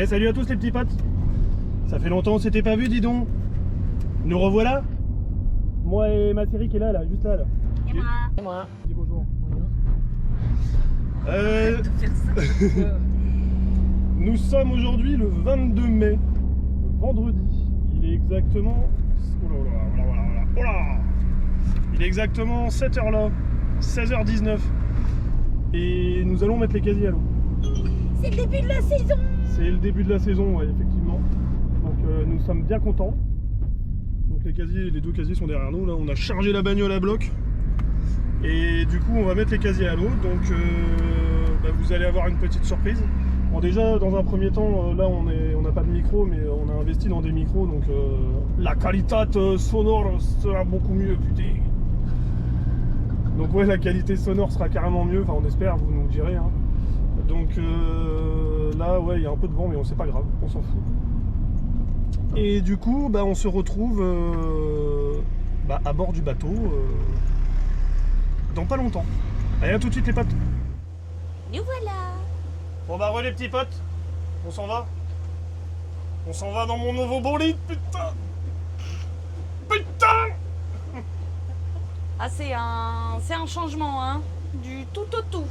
Eh, salut à tous les petits potes. Ça fait longtemps on s'était pas vu, dis donc. Nous revoilà. Moi et ma série qui est là, juste là. Et moi. Et moi. Dis bonjour. Nous sommes aujourd'hui le 22 mai, vendredi. Il est exactement... Oh là. Il est exactement 7h là, 16h19. Et nous allons mettre les casiers à l'eau. C'est le début de la saison. C'est le début de la saison, ouais, effectivement. Donc nous sommes bien contents. Donc les deux casiers sont derrière nous. Là, on a chargé la bagnole à bloc. Et du coup, on va mettre les casiers à l'eau. Donc vous allez avoir une petite surprise. Bon, déjà, dans un premier temps, là, on n'a pas de micro, mais on a investi dans des micros. Donc la qualité sonore sera beaucoup mieux, putain. Donc ouais, la qualité sonore sera carrément mieux. Enfin, on espère, vous nous direz. Hein. Donc là, ouais, il y a un peu de vent, mais c'est pas grave, on s'en fout. Et du coup, on se retrouve à bord du bateau dans pas longtemps. Allez, à tout de suite les potes. Nous voilà. Bon les petits potes, on s'en va. On s'en va dans mon nouveau bolide, putain. Putain. Ah, c'est un changement, hein. Du tout au tout.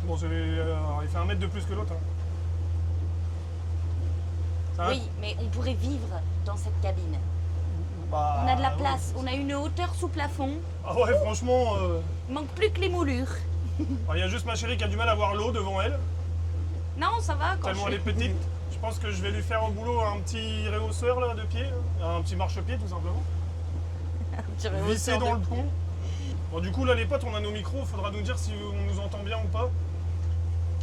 Bon, il fait 1 mètre de plus que l'autre. Hein. Ça va ? Oui, mais on pourrait vivre dans cette cabine. On On a de la place, on a une hauteur sous plafond. Ah ouais, franchement... Il manque plus que les moulures. Il y a juste ma chérie qui a du mal à voir l'eau devant elle. Non, ça va quand Tellement elle est petite. Je pense que je vais lui faire au boulot un petit réhausseur là, de pied, un petit marchepied tout simplement. Visser dans le pont. Bon, du coup là les potes, on a nos micros, faudra nous dire si on nous entend bien ou pas.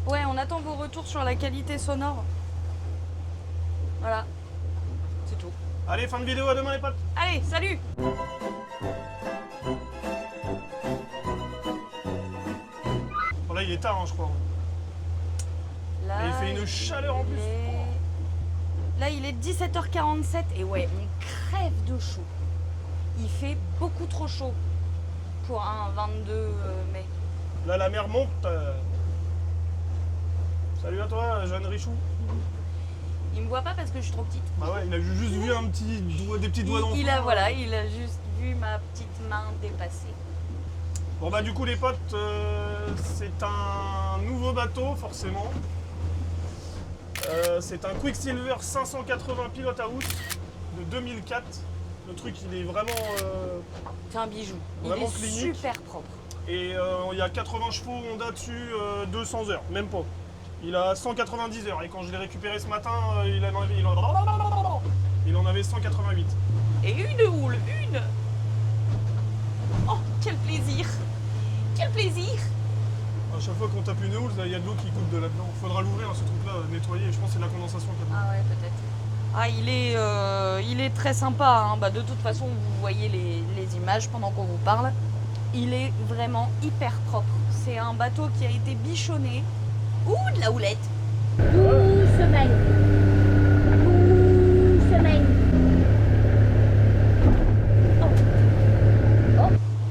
Ouais, on attend vos retours sur la qualité sonore. Voilà, c'est tout. Allez, fin de vidéo, à demain les potes. Allez, salut. Bon là il est tard hein, je crois. Là, Et il fait une chaleur en plus. Là, il est 17h47 et ouais, on crève de chaud. Il fait beaucoup trop chaud pour un 22 mai. Là la mer monte. Salut à toi, Jeanne Richou. Il me voit pas parce que je suis trop petite. Bah ouais, il a juste vu des petits doigts d'enfant. Il a juste vu ma petite main dépasser. Bon du coup les potes, c'est un nouveau bateau forcément. C'est un Quicksilver 580 Pilot House de 2004. Le truc il est vraiment... C'est un bijou. Il vraiment est clinique. super propre. Et il y a 80 chevaux Honda dessus, 200 heures, même pas. Il a 190 heures et quand je l'ai récupéré ce matin, il en avait 188. Et une houle, une. Oh, quel plaisir. Quel plaisir. À chaque fois qu'on tape une houle, il y a de l'eau qui coule de là-dedans. Faudra l'ouvrir ce truc-là, nettoyer. Je pense que c'est de la condensation qu'il y a dedans. Ah ouais, peut-être. Ah, il est très sympa. Hein. De toute façon, vous voyez les images pendant qu'on vous parle. Il est vraiment hyper propre. C'est un bateau qui a été bichonné. Ouh, de la houlette. Semaine.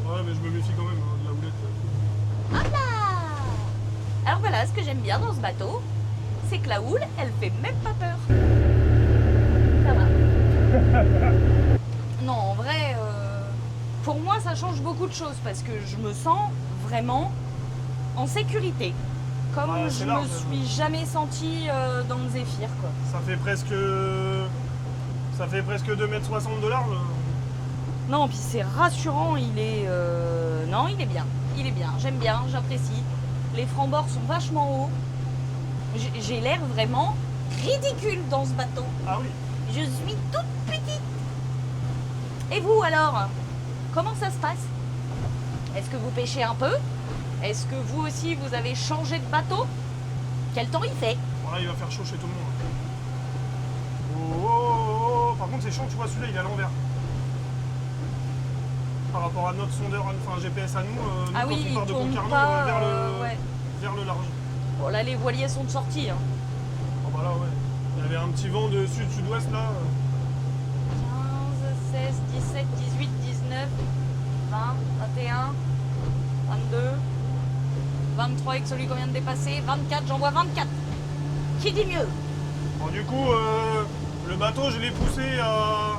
Ouais, mais je me méfie quand même de la houlette. Hop là. Alors voilà, ce que j'aime bien dans ce bateau, c'est que la houle, elle fait même pas peur. Ça va. Non, en vrai, pour moi, ça change beaucoup de choses parce que je me sens vraiment en sécurité. Comme Ouais, je c'est me large, suis jamais sentie dans le Zéphyr, quoi. Ça fait presque 2,60 m de large. Non, puis c'est rassurant, non, il est bien. Il est bien, j'aime bien, j'apprécie. Les francs-bords sont vachement hauts. J'ai l'air vraiment ridicule dans ce bateau. Ah oui. Je suis toute petite. Et vous alors? Comment ça se passe? Est-ce que vous pêchez un peu? Est-ce que vous aussi vous avez changé de bateau? Quel temps il fait? Bon là il va faire chaud chez tout le monde. Oh. Par contre c'est chiant, tu vois celui-là il est à l'envers. Par rapport à notre sondeur, enfin GPS à nous, Ah quand oui, on part de il tourne Concarneau pas, vers le large. Bon là les voiliers sont de sortie. Hein. Oh bah là ouais. Il y avait un petit vent de sud-sud-ouest là. 15, 16, 17, 18, 19, 20, 21, 22, 23 avec celui qu'on vient de dépasser, 24, j'en vois 24. Qui dit mieux? Bon, du coup, le bateau, je l'ai poussé à...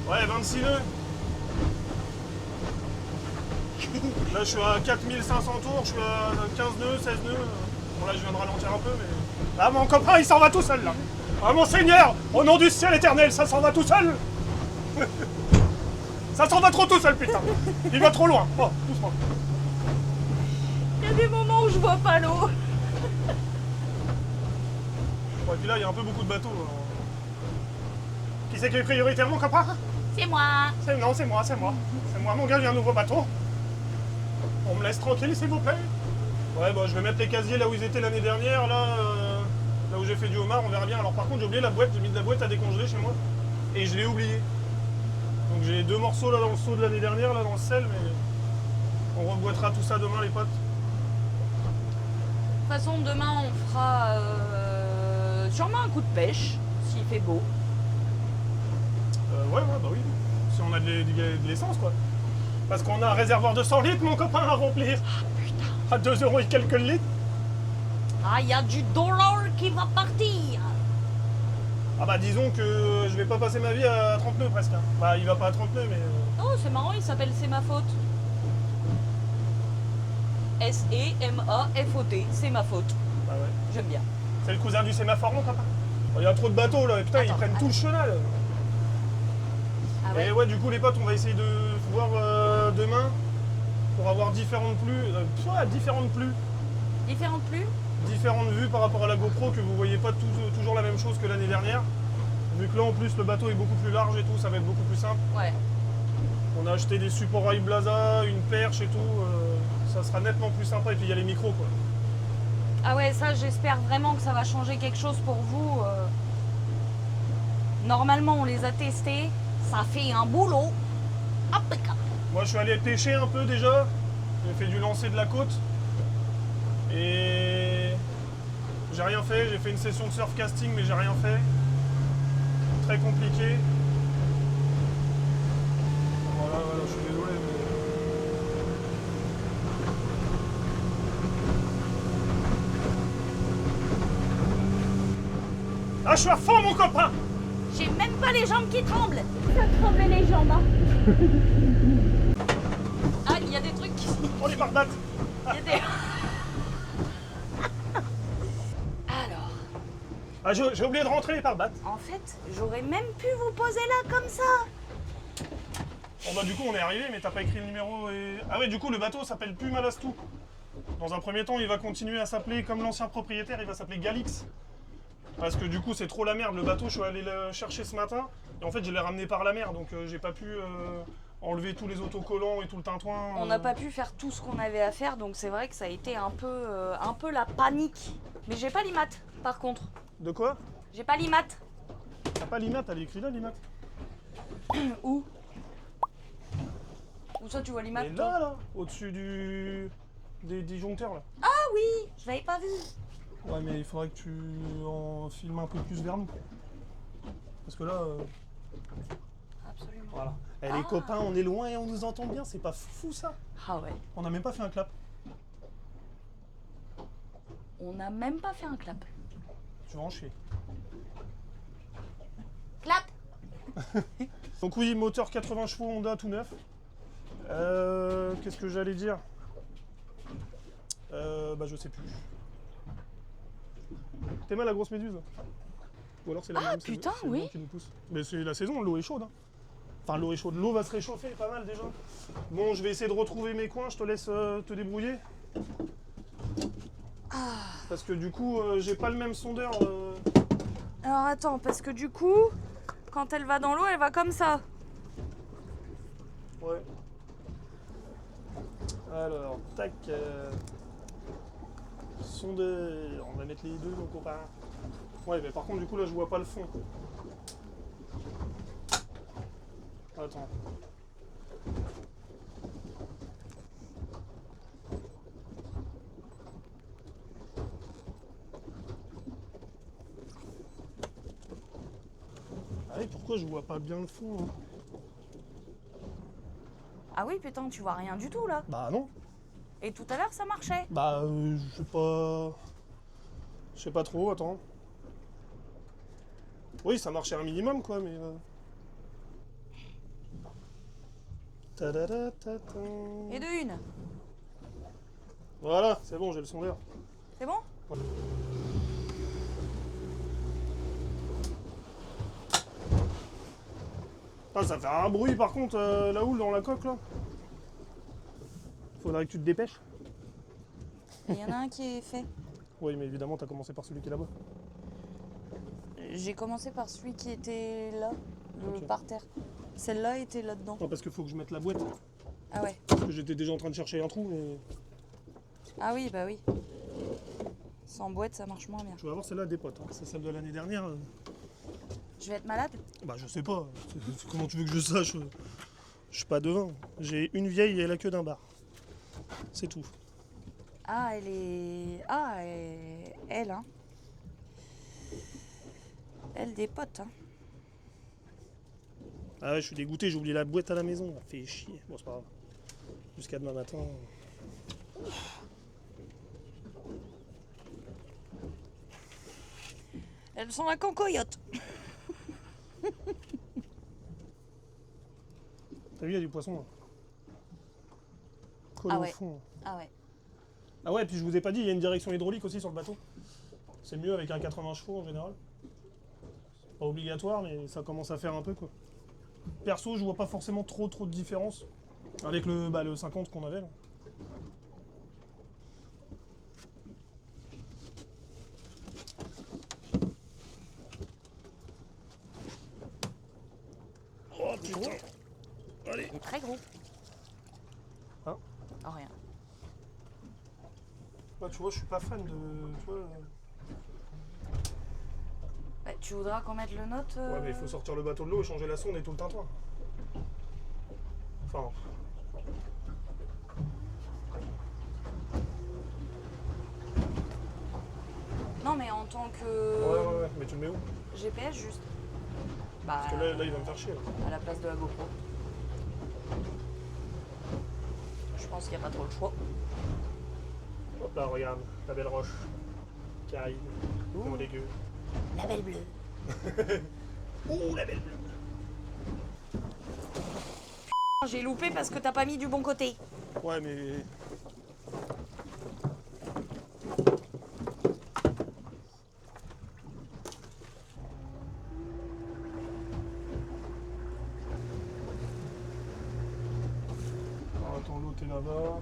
Ouais, 26 nœuds. Là, je suis à 4500 tours, je suis à 15 nœuds, 16 nœuds. Bon, là, je viens de ralentir un peu, mais... Là, mon copain, il s'en va tout seul, là. Ah, mon Seigneur, au nom du ciel éternel, ça s'en va tout seul. Ça s'en va trop tout seul, putain. Il va trop loin. Oh, doucement. Il y a des moments où je vois pas l'eau. Bon, et puis là, il y a un peu beaucoup de bateaux. Qui c'est qui est prioritaire, mon copain? C'est moi. Non, c'est moi, c'est moi. C'est moi, mon gars, j'ai un nouveau bateau. On me laisse tranquille, s'il vous plaît. Ouais, bon, je vais mettre les casiers là où ils étaient l'année dernière, là où j'ai fait du homard, on verra bien. Alors par contre, j'ai oublié la boîte, j'ai mis de la boîte à décongeler chez moi. Et je l'ai oublié. Donc j'ai 2 morceaux là dans le seau de l'année dernière, là dans le sel, mais on reboîtera tout ça demain, les potes. De toute façon, demain, on fera sûrement un coup de pêche, s'il fait beau. Ouais, bah oui. Si on a de l'essence, quoi. Parce qu'on a un réservoir de 100 litres, mon copain, à remplir. Ah, putain. À 2 € et quelques litres. Ah, il y a du dollar qui va partir. Ah bah disons que je vais pas passer ma vie à 30 nœuds presque. Hein. Bah il va pas à 30 nœuds, mais... Oh, c'est marrant, il s'appelle C'est ma faute. S-E-M-A-F-O-T, c'est ma faute. Bah ouais. J'aime bien. C'est le cousin du sémaphore, mon copain. Il y a trop de bateaux là, et putain, ils Attends, prennent tout le chenal. Ah ouais. Et ouais, du coup, les potes, on va essayer de voir demain pour avoir différentes pluies. Différentes pluies, différentes vues par rapport à la GoPro, que vous voyez pas toujours la même chose que l'année dernière. Vu que là, en plus, le bateau est beaucoup plus large et tout, ça va être beaucoup plus simple. Ouais. On a acheté des supports Rail Blaza, une perche et tout. Ça sera nettement plus sympa. Et puis, il y a les micros, quoi. Ah ouais, ça, j'espère vraiment que ça va changer quelque chose pour vous. Normalement, on les a testés. Ça fait un boulot impeccable. Moi, je suis allé pêcher un peu déjà. J'ai fait du lancer de la côte. Et j'ai rien fait. J'ai fait une session de surf casting, mais j'ai rien fait. Très compliqué. Voilà, je suis désolé. Mais... Ah, je suis à fond, mon copain! J'ai même pas les jambes qui tremblent. Ça tremblait les jambes. Hein. Ah, il y a des trucs qui... Oh, les barbates! Il y a des... Alors, Ah, j'ai oublié de rentrer les barbates. en fait, j'aurais même pu vous poser là comme ça. Bon bah du coup on est arrivé, mais t'as pas écrit le numéro et... Ah ouais, du coup le bateau s'appelle plus Malastou. Dans un premier temps, il va continuer à s'appeler, comme l'ancien propriétaire, il va s'appeler Galix. Parce que du coup c'est trop la merde, le bateau je suis allé le chercher ce matin, et en fait je l'ai ramené par la mer, donc j'ai pas pu enlever tous les autocollants et tout le tintouin. On n'a pas pu faire tout ce qu'on avait à faire, donc c'est vrai que ça a été un peu la panique. Mais j'ai pas l'IMAT, par contre. De quoi? J'ai pas l'IMAT. T'as pas l'IMAT, elle est écrit là l'IMAT. Où? Où ça tu vois l'IMAT? Et là, au-dessus des disjoncteurs là. Ah oui, je l'avais pas vu. Ouais mais il faudrait que tu en filmes un peu plus vers nous. Parce que là... Absolument. Voilà. Eh, les copains, on est loin et on nous entend bien, c'est pas fou ça? Ah ouais. On n'a même pas fait un clap. On n'a même pas fait un clap. Tu vas en chier. Clap. Donc oui, moteur 80 chevaux Honda tout neuf. Qu'est-ce que j'allais dire? Bah je sais plus. T'es mal la grosse méduse? Ou alors c'est la Ah, même, putain, c'est le oui. vent qui nous pousse. Mais c'est la saison, l'eau est chaude. Hein. Enfin l'eau est chaude, l'eau va se réchauffer pas mal déjà. Bon, je vais essayer de retrouver mes coins, je te laisse te débrouiller. Parce que du coup, j'ai pas le même sondeur. Alors attends, parce que du coup, quand elle va dans l'eau, elle va comme ça. Ouais. Alors, tac. Sondeur. On va mettre les deux, mon copain. Ouais, mais par contre, du coup, là, je vois pas le fond. Attends. Ah oui, pourquoi je vois pas bien le fond hein? Ah oui, putain, tu vois rien du tout là. Bah non. Et tout à l'heure, ça marchait. Bah, je sais pas. Je sais pas trop, attends. Oui, ça marchait un minimum, quoi, mais... Ta-da-da-ta-ta. Et de une. Voilà, c'est bon, j'ai le sondeur. C'est bon? Ah, ça fait un bruit, par contre, la houle dans la coque, là. Faudrait que tu te dépêches. Il y en a un qui est fait. Oui, mais évidemment, t'as commencé par celui qui est là-bas. J'ai commencé par celui qui était là, Ok. par terre. Celle-là était là-dedans. Non, parce qu'il faut que je mette la boîte. Ah ouais. Parce que j'étais déjà en train de chercher un trou, mais... Ah oui, bah oui. Sans boîte, ça marche moins bien. Je vais avoir celle-là des potes. Hein. C'est celle de l'année dernière. Je vais être malade? Bah, je sais pas. Comment tu veux que je sache? Je suis pas devin. J'ai une vieille et la queue d'un bar. C'est tout. Ah, elle est... Ah, elle, hein. Elle des potes, hein. Ah ouais, je suis dégoûté, j'ai oublié la boîte à la maison. Ça fait chier. Bon, c'est pas grave. Jusqu'à demain matin. Elles sont la cancoyote. T'as vu, il y a du poisson là. Collé Ah au ouais. fond. Ah ouais. Ah ouais, puis je vous ai pas dit, il y a une direction hydraulique aussi sur le bateau. C'est mieux avec un 80 chevaux en général. C'est pas obligatoire, mais ça commence à faire un peu quoi. Perso, je vois pas forcément trop de différence avec le 50 qu'on avait là. Oh putain. Allez. Il est très gros. Hein? Oh, rien. Bah, tu vois, je suis pas fan de... Tu vois, Bah, tu voudras qu'on mette le nôtre Ouais, mais il faut sortir le bateau de l'eau et changer la sonde et tout le tintouin. Enfin... Non, mais en tant que Ouais, mais tu le mets où? GPS, juste. Bah, Parce que là, il va me faire chier. Là. à la place de la GoPro. Je pense qu'il n'y a pas trop le choix. Hop là, regarde, la belle roche qui arrive. Mon dégueu. La belle bleue. Ouh, la belle bleue. J'ai loupé parce que t'as pas mis du bon côté. Ouais, mais... Alors, attends, l'autre est là-bas.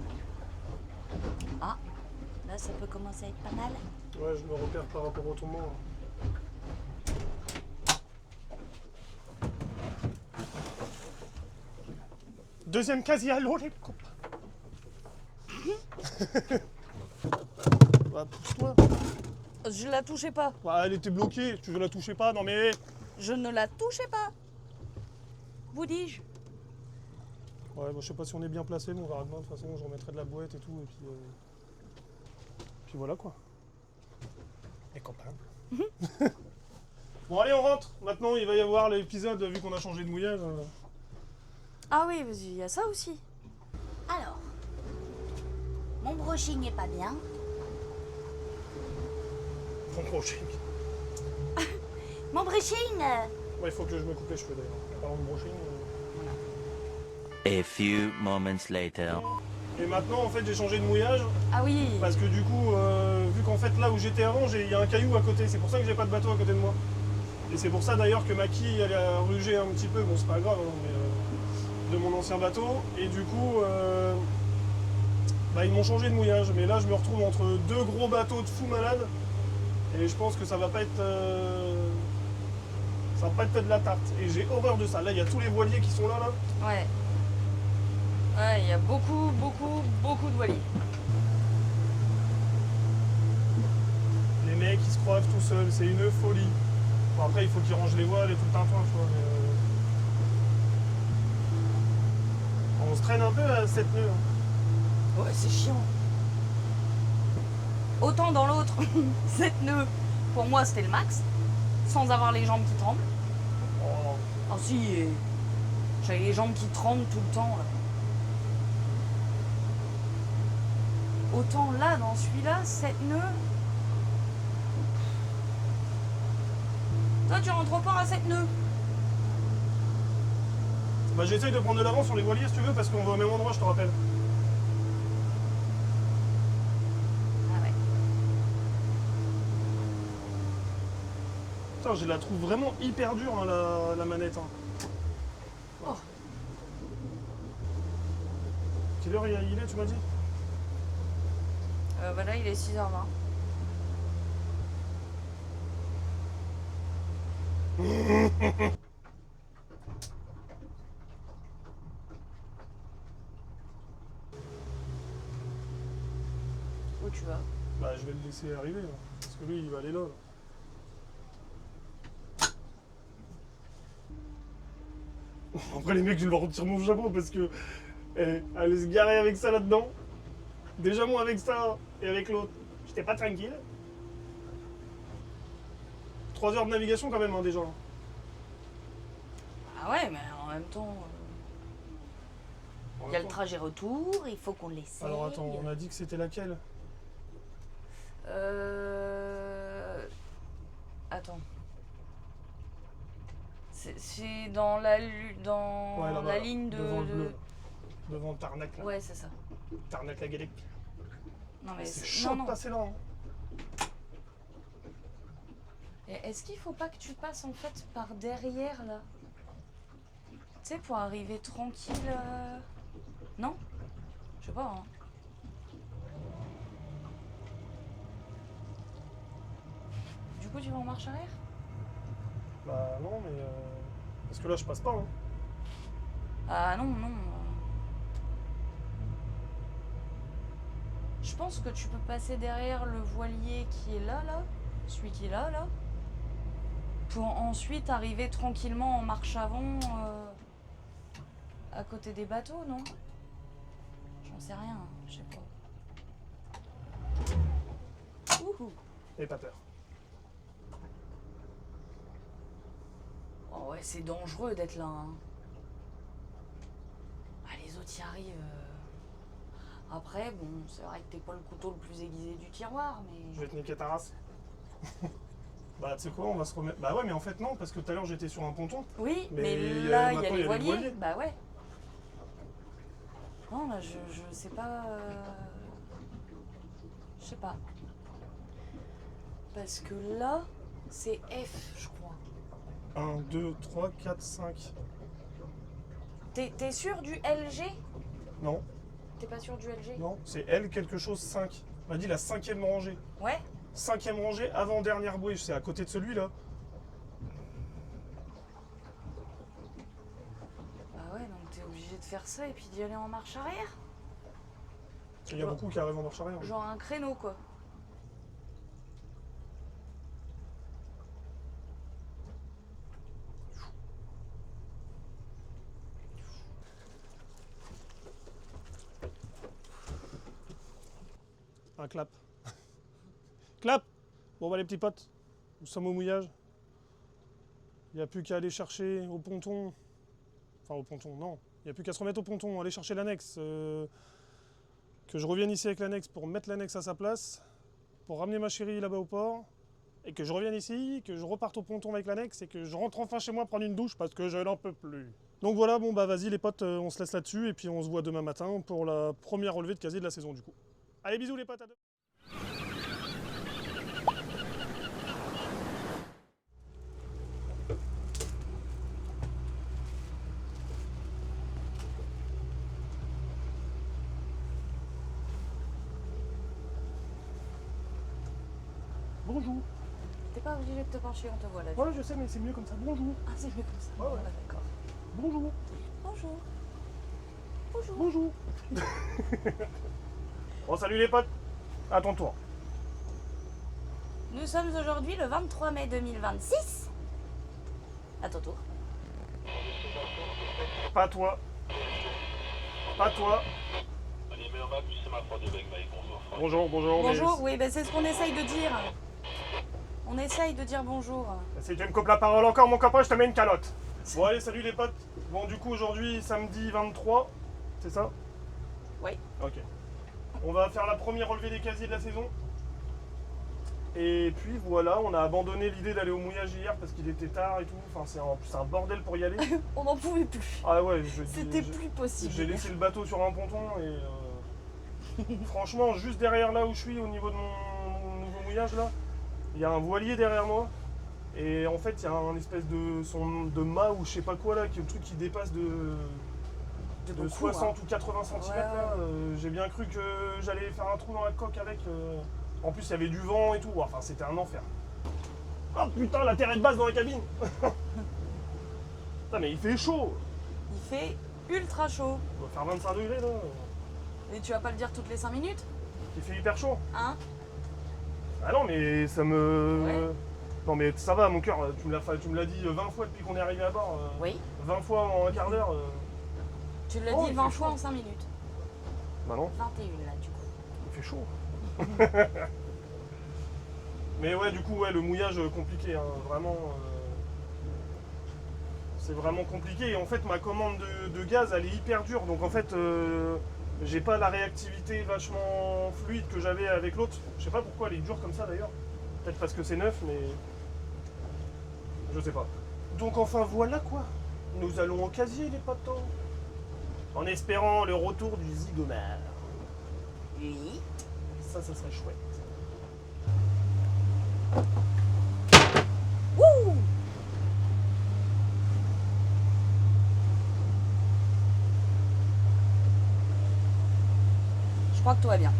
Ah, là ça peut commencer à être pas mal. Ouais, je me repère par rapport au tourment. Là. Deuxième casier à l'eau, les copains. Bah, pousse-toi. Je la touchais pas. Bah, elle était bloquée, tu veux la toucher pas? Non mais... Je ne la touchais pas. Vous dis-je. Ouais, bah, je sais pas si on est bien placé, mais on verra demain. De toute façon, je remettrai de la boîte et tout, et puis voilà quoi. Les copains. Bon, allez, on rentre. Maintenant, il va y avoir l'épisode, vu qu'on a changé de mouillage. Ah oui, il y a ça aussi. Alors, mon brushing est pas bien. Bon brushing. Mon brushing Ouais, il faut que je me coupe les cheveux d'ailleurs. Parlant de brushing. A few moments later. Et maintenant, en fait, j'ai changé de mouillage. Ah oui. Parce que du coup, vu qu'en fait, là où j'étais avant, il y a un caillou à côté. C'est pour ça que j'ai pas de bateau à côté de moi. Et c'est pour ça d'ailleurs que ma quille, elle a rugé un petit peu. Bon, c'est pas grave, hein, mais, de mon ancien bateau. Et du coup, bah, ils m'ont changé de mouillage. Mais là, je me retrouve entre deux gros bateaux de fous malades. Et je pense que ça va pas être... ça va pas être de la tarte. Et j'ai horreur de ça. Là, il y a tous les voiliers qui sont là. Ouais. Ouais, il y a beaucoup de voiliers. Les mecs, ils se croivent tout seuls. C'est une folie. Bon, après, il faut qu'ils rangent les voiles et tout le tintouin, tu vois. Mais, on se traîne un peu à 7 nœuds. Hein. Ouais, c'est chiant. Autant dans l'autre, 7 nœuds, pour moi c'était le max, sans avoir les jambes qui tremblent. Oh. Ah si, j'avais les jambes qui tremblent tout le temps. Là. Autant là, dans celui-là, 7 nœuds. Toi, tu rentres au port à 7 nœuds. Bah j'essaye de prendre de l'avance sur les voiliers si tu veux parce qu'on va au même endroit, je te rappelle. Ah ouais. Putain, je la trouve vraiment hyper dure hein, la manette. Hein. Oh. Quelle heure il est, tu m'as dit? Bah là, il est 6h20. Où tu vas? Bah je vais le laisser arriver là, parce que lui il va aller là. Après les mecs je leur retire mon chapeau parce que aller se garer avec ça là-dedans. Déjà moi avec ça et avec l'autre, j'étais pas tranquille. 3 heures de navigation quand même hein, déjà. Ah ouais, mais en même temps, il y a le trajet retour, il faut qu'on l'essaye. Alors attends, on a dit que c'était laquelle? Attends. C'est dans la, dans Ouais, la ligne de... devant le bleu. Devant Tarnac là. Ouais, c'est ça. Tarnac la Galette. Non, mais C'est chaud de passer là. Hein. Et est-ce qu'il faut pas que tu passes en fait par derrière là? Tu sais, pour arriver tranquille. Non? Je sais pas. Hein. Du coup, tu vas en marche arrière? Bah non, mais. Parce que là je passe pas. Hein. Ah non, non. Je pense que tu peux passer derrière le voilier qui est là, celui qui est là, pour ensuite arriver tranquillement en marche avant à côté des bateaux, non? J'en sais rien, je sais pas. Ouhou. Et pas peur. Oh ouais, c'est dangereux d'être là. Hein. Ah, les autres y arrivent. Après, bon, c'est vrai que t'es pas le couteau le plus aiguisé du tiroir, mais... Je vais te niquer ta race. Bah tu sais quoi, on va se remettre... Bah ouais, mais en fait non, parce que tout à l'heure j'étais sur un ponton. Oui, Mais là, il y maintenant, a les voiliers. voiliers. Bah ouais. Non, là, je sais pas... Je sais pas. Parce que là, c'est F, je crois. 1, 2, 3, 4, 5. T'es sûr du LG? Non, T'es pas sûr du LG? non, c'est L quelque chose 5. On m'a dit la 5e rangée. Ouais. 5e rangée, avant-dernière bouée, c'est à côté de celui-là. Bah ouais, donc t'es obligé de faire ça et puis d'y aller en marche arrière? Il y a beaucoup qui arrivent en marche arrière. Genre un créneau, quoi. Un clap. Clap! Bon bah les petits potes, nous sommes au mouillage. Il n'y a plus qu'à aller chercher au ponton. Enfin au ponton, non. Il n'y a plus qu'à se remettre au ponton, aller chercher l'annexe. Que je revienne ici avec l'annexe pour mettre l'annexe à sa place, pour ramener ma chérie là-bas au port, et que je revienne ici, que je reparte au ponton avec l'annexe, et que je rentre enfin chez moi prendre une douche parce que je n'en peux plus. Donc voilà, bon bah vas-y les potes, on se laisse là-dessus, et puis on se voit demain matin pour la première relevée de casier de la saison du coup. Allez bisous les potes, à demain. Bonjour. T'es pas obligé de te pencher, on te voit là. Ouais, je sais, mais c'est mieux comme ça. Bonjour. Ah, c'est mieux comme ça. Ouais, ouais. Ah, d'accord. Bonjour. Bonjour. Bonjour. Bonjour. Bon, salut les potes. À ton tour. Nous sommes aujourd'hui le 23 mai 2026. À ton tour. Pas toi. Pas toi. Bonjour, bonjour. Bonjour, oui, ben c'est ce qu'on essaye de dire. On essaye de dire bonjour. Si tu me coupes la parole encore, mon copain, je te mets une calotte. Bon, allez, salut les potes. Bon, du coup, aujourd'hui, samedi 23, c'est ça? Oui. Ok. On va faire la première relevée des casiers de la saison. Et puis voilà, on a abandonné l'idée d'aller au mouillage hier parce qu'il était tard et tout. Enfin, c'est un bordel pour y aller. On n'en pouvait plus. Ah ouais, C'était plus possible. j'ai laissé le bateau sur un ponton et franchement, juste derrière là où je suis, au niveau de mon nouveau mouillage là, il y a un voilier derrière moi. Et en fait, il y a un espèce de mât ou je sais pas quoi là, qui est le truc qui dépasse de beaucoup, 60 hein. ou 80 cm Ouais, là. J'ai bien cru que j'allais faire un trou dans la coque avec. En plus, il y avait du vent et tout. Enfin, c'était un enfer. Oh putain, la terre est de base dans la cabine. Putain, mais il fait chaud. Il fait ultra chaud. Il doit faire 25 degrés là. Et tu vas pas le dire toutes les 5 minutes, Il fait hyper chaud. hein? Ah non, mais ça me. Ouais. Non, mais ça va, mon cœur. Tu me l'as dit 20 fois depuis qu'on est arrivé à bord. Oui. 20 fois en un quart d'heure. Tu l'as Oh, dit il 20 fait fois chaud. en 5 minutes. Bah non, 21 là du coup. il fait chaud. Mais ouais, du coup, ouais, le mouillage compliqué, hein, vraiment. C'est vraiment compliqué. Et en fait, ma commande de gaz, elle est hyper dure. Donc en fait, j'ai pas la réactivité vachement fluide que j'avais avec l'autre. Je sais pas pourquoi elle est dure comme ça d'ailleurs. Peut-être parce que c'est neuf, mais je sais pas. Donc enfin voilà quoi. Nous allons au casier les potos. En espérant le retour du Zigomar. Oui. Ça serait chouette. Wouh! Je crois que tout va bien.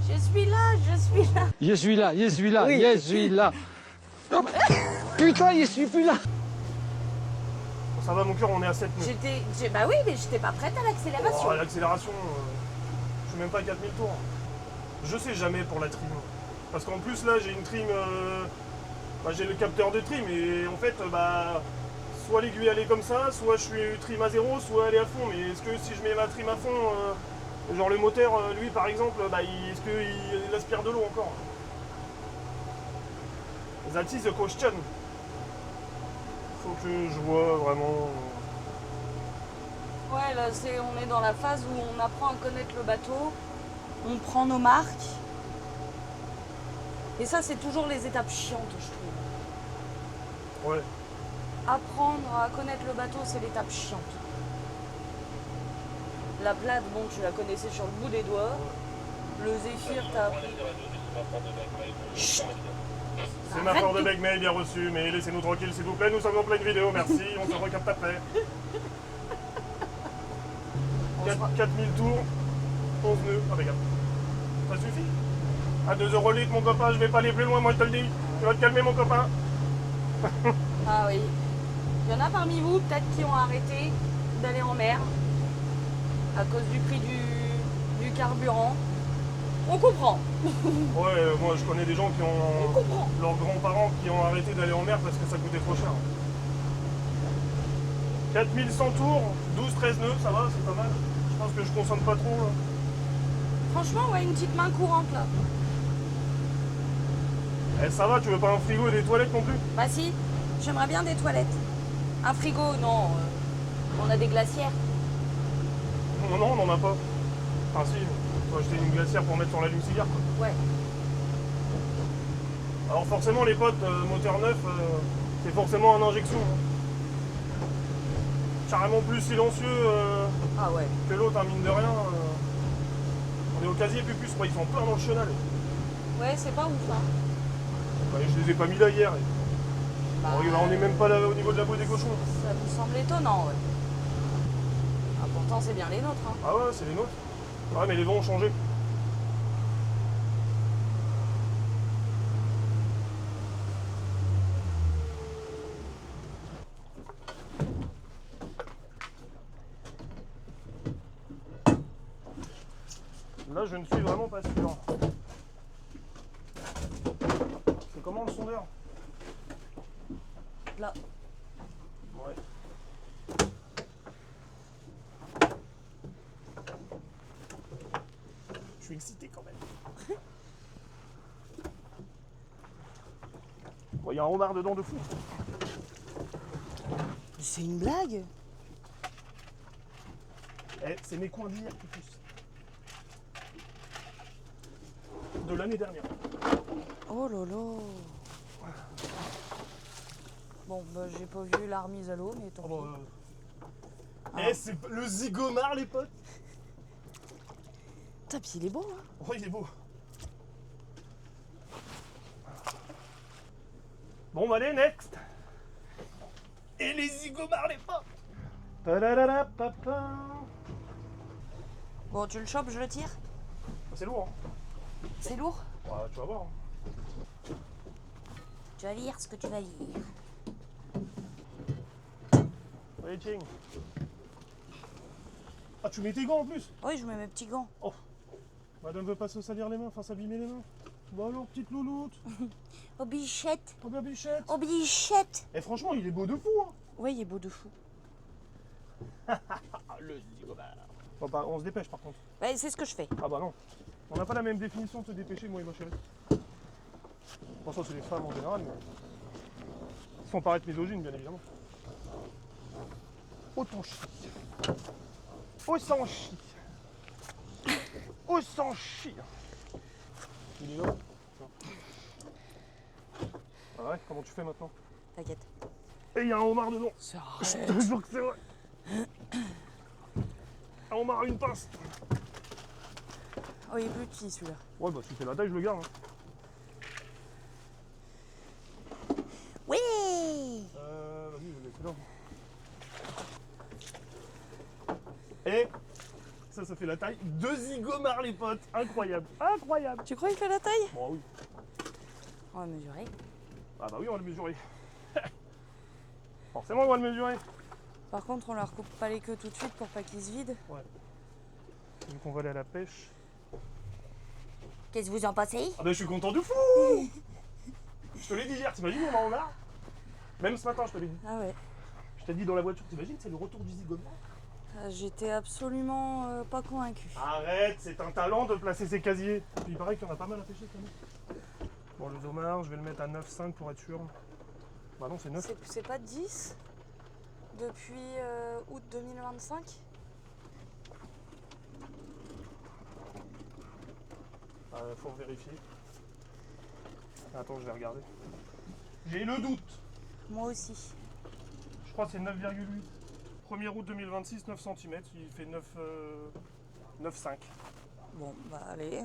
Je suis là, je suis là. Je suis là, je suis là, Oui. je suis là. Oh, putain, je suis plus là. Bon, ça va mon cœur, on est à 7 nœuds. Bah oui, mais j'étais pas prête à l'accélération. Oh, l'accélération, je suis même pas à 4000 tours. Je sais jamais pour la trim. Parce qu'en plus là j'ai une trim, j'ai le capteur de trim et en fait soit l'aiguille elle est comme ça, soit je suis trim à 0, soit elle est à fond. Mais est-ce que si je mets ma trim à fond, genre le moteur lui par exemple, est-ce qu'il aspire de l'eau encore? That is the question. Faut que je vois vraiment. Ouais, là, on est dans la phase où on apprend à connaître le bateau, on prend nos marques. Et ça, c'est toujours les étapes chiantes, je trouve. Ouais. Apprendre à connaître le bateau, c'est l'étape chiante. La plate, bon, tu la connaissais sur le bout des doigts. Le Zéphyr, t'as appris. Chut. C'est ma part de bec mail bien reçu, mais laissez-nous tranquille s'il vous plaît, nous sommes en pleine vidéo, merci, on se recapte après. 4000 tours, 11 nœuds, ah regarde, ça suffit. À 2 € litre mon copain, je vais pas aller plus loin, moi je te le dis, tu vas te calmer mon copain. Ah oui. Il y en a parmi vous, peut-être, qui ont arrêté d'aller en mer à cause du prix du carburant. On comprend. Ouais, moi je connais des gens qui On ont, comprend. leurs grands-parents qui ont arrêté d'aller en mer parce que ça coûtait trop cher. 4100 tours, 12-13 nœuds, ça va, c'est pas mal. Je pense que je consomme pas trop. Là. Franchement, ouais, une petite main courante là. Eh, ça va, tu veux pas un frigo et des toilettes non plus? Bah si, j'aimerais bien des toilettes. Un frigo, non. On a des glacières. Non, on n'en a pas. Enfin si, faut acheter une glacière pour mettre sur l'allume-cigare quoi. Ouais. Alors forcément les potes, moteur neuf, c'est forcément en injection. Hein. Carrément plus silencieux Ah ouais. que l'autre, hein, mine de rien. On est au casier Pupus, quoi, ils sont plein dans le chenal. Ouais, c'est pas ouf, hein. Ouais, je les ai pas mis là hier. Bah, On est même pas là au niveau de la boue des cochons. Ça me semble étonnant, ouais. Ah, pourtant, c'est bien les nôtres, hein. Ah ouais, c'est les nôtres. Ouais, mais les vents ont changé. Là, je ne suis vraiment pas sûr. C'est comment le sondeur? Là. Ouais. Je suis excité quand même. Bon, il y a un homard dedans de fou. C'est une blague? Eh, c'est mes coins d'hier qui poussent. De l'année dernière. Oh lolo. Bon, bah j'ai pas vu la remise à l'eau, mais tant pis. Eh, c'est le zigomar, les potes. Putain, puis il est beau, hein. Oh, il est beau. Bon, bah, allez, next. Et les zigomars, les potes. Tadadadapapa. Bon, tu le chopes, je le tire. C'est lourd, hein. C'est lourd. Ouais, tu vas voir. Hein. Tu vas lire ce que tu vas lire. Allez, tiens. Ah, tu mets tes gants en plus. Oui, je mets mes petits gants. Oh. Madame veut pas se salir les mains, enfin s'abîmer les mains. Bah alors, petite louloute. Oh bichette. Oh bien bichette. Oh bichette. Et franchement, il est beau de fou, hein. Oui, il est beau de fou. Le zigomar. Bon, bah, on se dépêche par contre. Ouais, c'est ce que je fais. Ah bah non. On n'a pas la même définition de se dépêcher, moi et ma chérie. Bon, ça, c'est les femmes en général, mais... Sans paraître misogyne, bien évidemment. Oh, t'en chie. Oh, s'en chie. Oh, s'en chie. Il est là. Ah ouais, comment tu fais maintenant? T'inquiète. Et il y a un homard dedans. Je te jure que c'est vrai. Un homard à une pince. Oh, il est plus petit celui-là. Ouais, bah, si c'est la taille, je le garde. Hein. Oui. Vas-y, je vais le laisser là. Et ça fait la taille de zigomar, les potes. Incroyable, incroyable. Tu crois qu'il fait la taille? Bon, oui. On va mesurer. Ah bah oui, on va le mesurer. Forcément, on va le mesurer. Par contre, on leur coupe pas les queues tout de suite pour pas qu'ils se vident. Ouais. Vu qu'on va aller à la pêche. Qu'est-ce que vous en pensez? Ah bah je suis content de fou. Je te l'ai dit hier, t'imagines, on en a. Même ce matin, je te l'ai dit. Ah ouais. Je t'ai dit dans la voiture, t'imagines, c'est le retour du zigomar. J'étais absolument pas convaincue. Arrête, c'est un talent de placer ses casiers. Puis il paraît qu'il y en a pas mal à pêcher quand même. Bon, le zomar, je vais le mettre à 9,5 pour être sûr. Bah non, c'est 9. C'est pas 10 depuis août 2025? Faut vérifier. Attends, je vais regarder. J'ai le doute. Moi aussi. Je crois que c'est 9,8. 1er août 2026, 9 cm. Il fait 9,5. Bon, bah allez.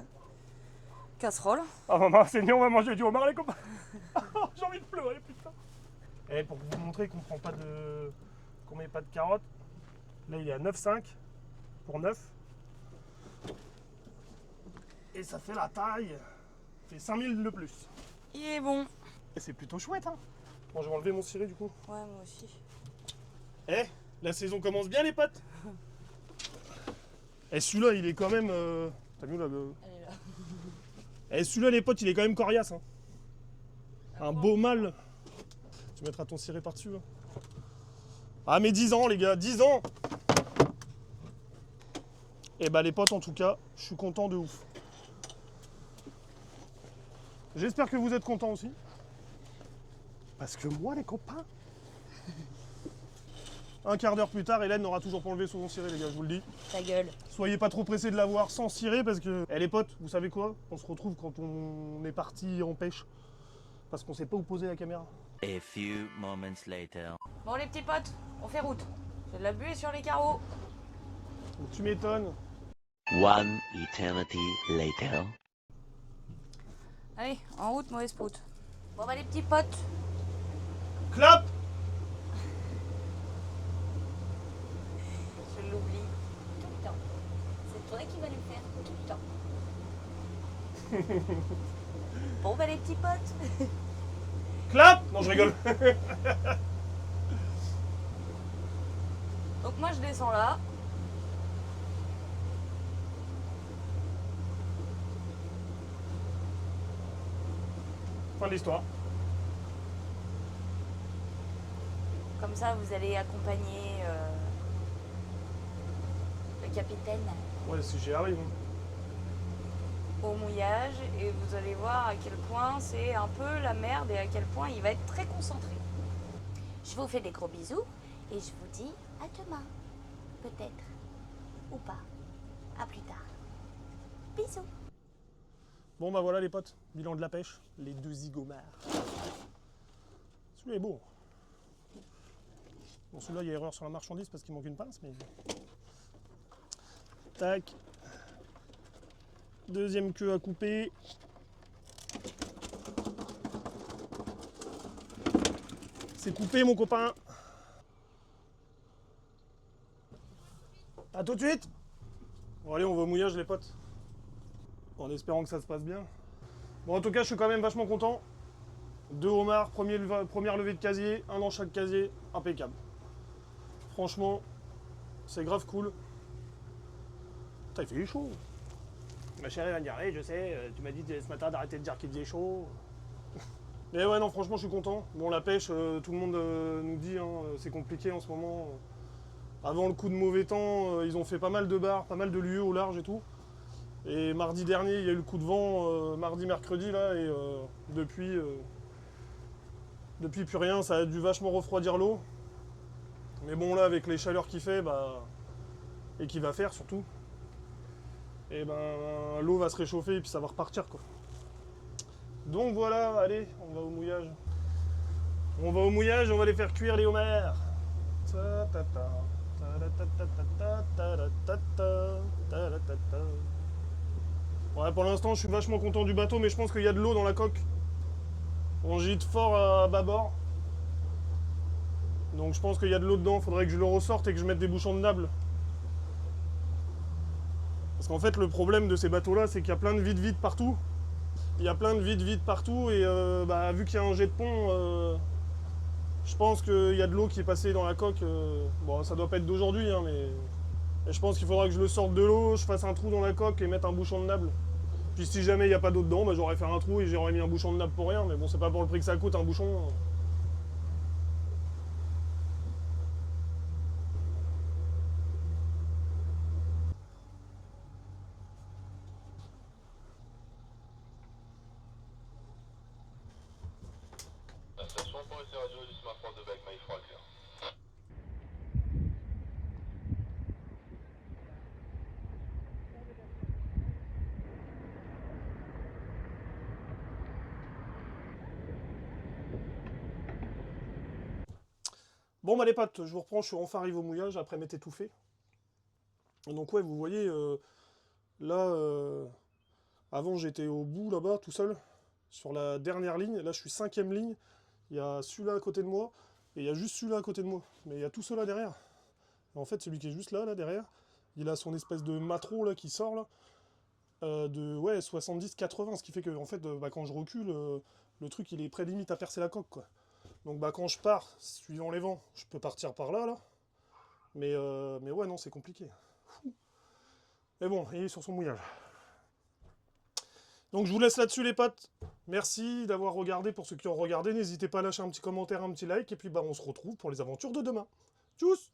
Casserole. Ah maman, c'est on va manger du homard les copains. J'ai envie de pleurer, putain. Et pour vous montrer qu'on prend pas de. Qu'on met pas de carottes, là il est à 9,5 pour 9. Et ça fait la taille. Ça fait 5000 de plus. Il est bon. Et c'est plutôt chouette, hein. Bon, je vais enlever mon ciré du coup. Ouais, moi aussi. Eh, la saison commence bien les potes. Et celui-là, il est quand même. T'as vu là Elle est là. Eh, celui-là, les potes, il est quand même coriace. Hein. Un beau mâle. Tu mettras ton ciré par-dessus. Hein. Ah, mais 10 ans, les gars, 10 ans. Et bah, les potes, en tout cas, je suis content de ouf. J'espère que vous êtes contents aussi. Parce que moi, les copains. Un quart d'heure plus tard, Hélène n'aura toujours pas enlevé son ciré, les gars, je vous le dis. Ta gueule. Soyez pas trop pressés de l'avoir sans ciré parce que... Eh les potes, vous savez quoi? On se retrouve quand on est parti en pêche. Parce qu'on sait pas où poser la caméra. A few moments later. Bon les petits potes, on fait route. J'ai de la buée sur les carreaux. Donc tu m'étonnes. One eternity later. Allez, en route, mauvais sprout. Bon bah les petits potes. Clap! Je l'oublie tout le temps. C'est toi qui vas le faire tout le temps. Bon bah les petits potes. Clap! Non, je rigole. Donc moi je descends là. Fin de l'histoire. Comme ça, vous allez accompagner le capitaine Ouais, si j'y arrive. Au mouillage et vous allez voir à quel point c'est un peu la merde et à quel point il va être très concentré. Je vous fais des gros bisous et je vous dis à demain. Peut-être. Ou pas. À plus tard. Bisous. Bon bah voilà les potes, bilan de la pêche, les 2 zigomards. Celui-là est beau. Bon celui-là il y a erreur sur la marchandise parce qu'il manque une pince, mais... Tac. Deuxième queue à couper. C'est coupé mon copain. A tout de suite. Bon allez on va au mouillage les potes. En espérant que ça se passe bien. Bon en tout cas je suis quand même vachement content. 2 homards, première levée de casier, un dans chaque casier, impeccable. Franchement, c'est grave cool. Putain il fait chaud. Ma chérie va me dire, je sais, tu m'as dit ce matin d'arrêter de dire qu'il faisait chaud. Mais ouais non franchement je suis content. Bon la pêche, tout le monde nous dit, hein, c'est compliqué en ce moment. Avant le coup de mauvais temps, ils ont fait pas mal de bars, pas mal de lieux au large et tout. Et mardi dernier, il y a eu le coup de vent, mardi, mercredi, là, et depuis plus rien, ça a dû vachement refroidir l'eau. Mais bon, là, avec les chaleurs qu'il fait, et qu'il va faire surtout, et ben l'eau va se réchauffer et puis ça va repartir, quoi. Donc voilà, allez, on va au mouillage. On va au mouillage, on va les faire cuire les homards. Ouais, pour l'instant, je suis vachement content du bateau, mais je pense qu'il y a de l'eau dans la coque. On gîte fort à bâbord. Donc je pense qu'il y a de l'eau dedans. Faudrait que je le ressorte et que je mette des bouchons de nable. Parce qu'en fait, le problème de ces bateaux-là, c'est qu'il y a plein de vide-vide partout. Il y a plein de vide-vide partout et vu qu'il y a un jet de pont, je pense qu'il y a de l'eau qui est passée dans la coque. Bon, ça doit pas être d'aujourd'hui, hein, mais... Et je pense qu'il faudra que je le sorte de l'eau, je fasse un trou dans la coque et mette un bouchon de nable. Puis si jamais il n'y a pas d'eau dedans, j'aurais fait un trou et j'aurais mis un bouchon de nable pour rien. Mais bon, c'est pas pour le prix que ça coûte un bouchon. Station pour essayer radio du smartphone de Bagma, il fera clair. Bon les potes, je vous reprends, je suis enfin arrivé au mouillage après m'être étouffé. Donc ouais, vous voyez, là, avant j'étais au bout là-bas, tout seul, sur la dernière ligne. Là je suis 5ème ligne, il y a celui-là à côté de moi, et il y a juste celui-là à côté de moi. Mais il y a tout cela derrière. Et en fait, celui qui est juste là derrière, il a son espèce de matro là qui sort là, de ouais 70-80, ce qui fait que en fait, quand je recule, le truc il est près limite à percer la coque, quoi. Donc quand je pars, suivant les vents, je peux partir par là. Mais ouais, non, c'est compliqué. Fou. Mais bon, il est sur son mouillage. Donc je vous laisse là-dessus les potes. Merci d'avoir regardé, pour ceux qui ont regardé. N'hésitez pas à lâcher un petit commentaire, un petit like. Et puis on se retrouve pour les aventures de demain. Tchuss!